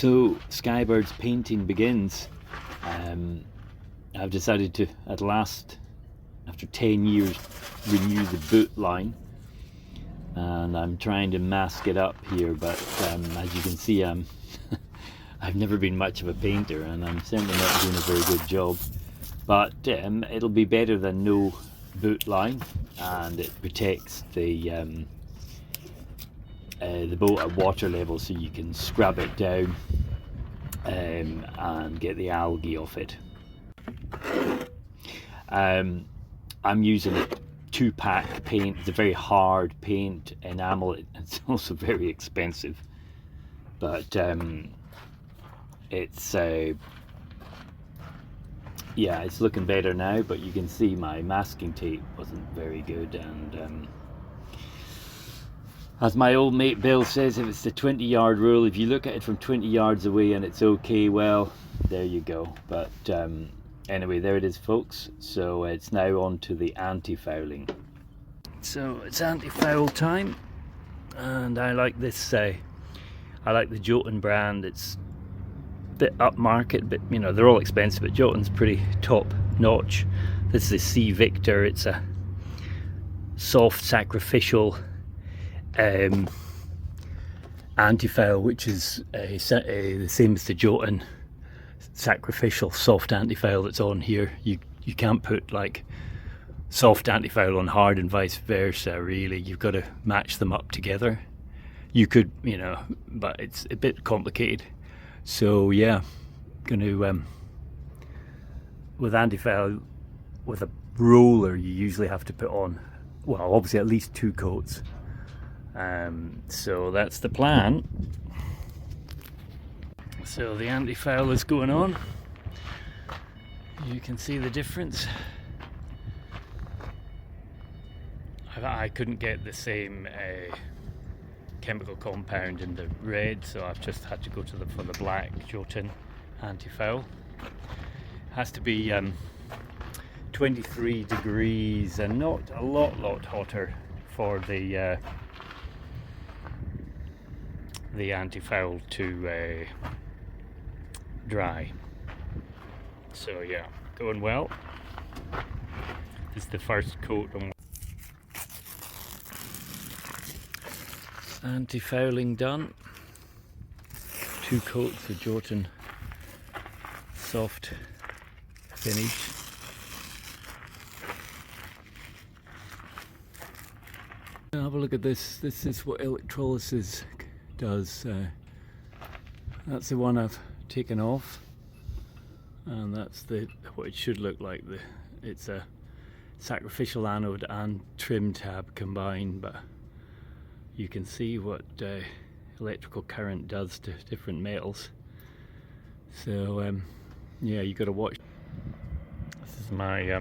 So Skybird's painting begins. I've decided to, at last, after 10 years, renew the boot line, and I'm trying to mask it up here, but as you can see, I've never been much of a painter, and I'm certainly not doing a very good job, but it'll be better than no boot line, and it protects the boat at water level, so you can scrub it down and get the algae off it. I'm using a 2-pack paint. It's a very hard paint, enamel. It's also very expensive, but it's yeah, it's looking better now, but you can see my masking tape wasn't very good, and as my old mate Bill says, if it's the 20-yard rule, if you look at it from 20 yards away and it's okay, well, there you go. But anyway, there it is, folks. So it's now on to the anti-fouling. So it's anti-foul time, and I like this. I like the Jotun brand. It's a bit upmarket, but you know, they're all expensive, but Jotun's pretty top notch. This is the Sea Victor. It's a soft sacrificial antifoul, which is the same as the Jotun sacrificial soft antifoul that's on here. You can't put like soft antifoul on hard and vice versa, really. You've got to match them up together. You could, you know, but it's a bit complicated. So yeah, going to with antifoul, with a roller, you usually have to put on, well, obviously at least 2 coats. So that's the plan. So the anti-foul is going on. You can see the difference. I couldn't get the same chemical compound in the red, so I've just had to go to for the black Jotun anti-foul. Has to be 23 degrees and not a lot hotter for the anti-foul to dry. So yeah, going well. This is the first coat on. Anti-fouling done. 2 coats of Jotun soft finish. Have a look at this. This is what electrolysis does. That's the one I've taken off, and that's what it should look like. It's a sacrificial anode and trim tab combined, but you can see what electrical current does to different metals. So yeah, you got to watch. This is my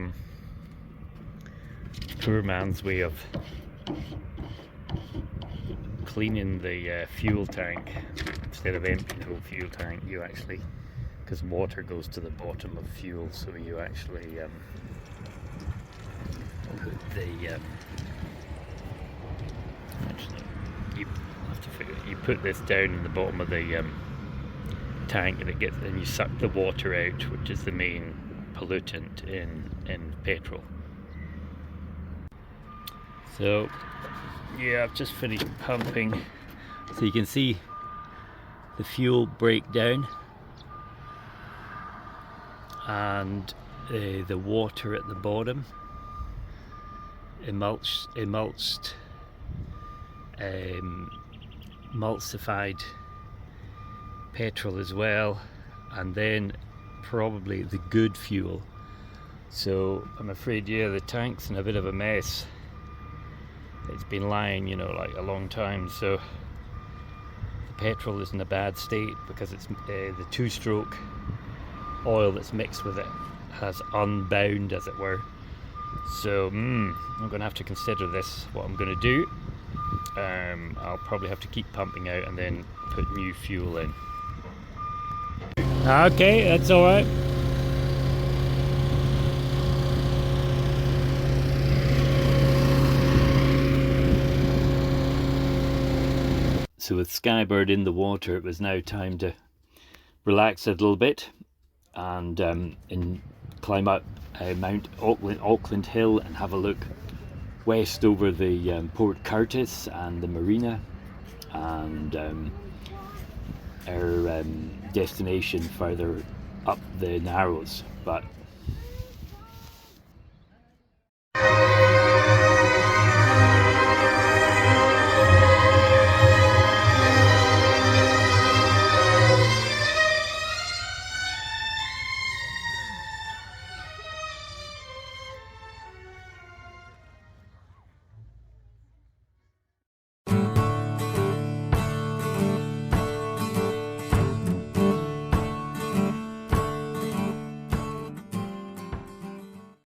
poor man's way of cleaning the fuel tank. Instead of empty the fuel tank, you actually, because water goes to the bottom of fuel, so you actually put the you have to figure, you put this down in the bottom of the tank, and then you suck the water out, which is the main pollutant in petrol. So yeah, I've just finished pumping, so you can see the fuel break down, and the water at the bottom emulsified petrol as well, and then probably the good fuel. So I'm afraid, yeah, the tank's in a bit of a mess. It's been lying, you know, like a long time, so the petrol is in a bad state because it's the 2-stroke oil that's mixed with it has unbound, as it were. So I'm going to have to consider this, what I'm going to do. I'll probably have to keep pumping out and then put new fuel in. Okay, that's all right. So with Skybird in the water, it was now time to relax a little bit and climb up Mount Auckland Hill and have a look west over the Port Curtis and the marina, and our destination further up the Narrows. But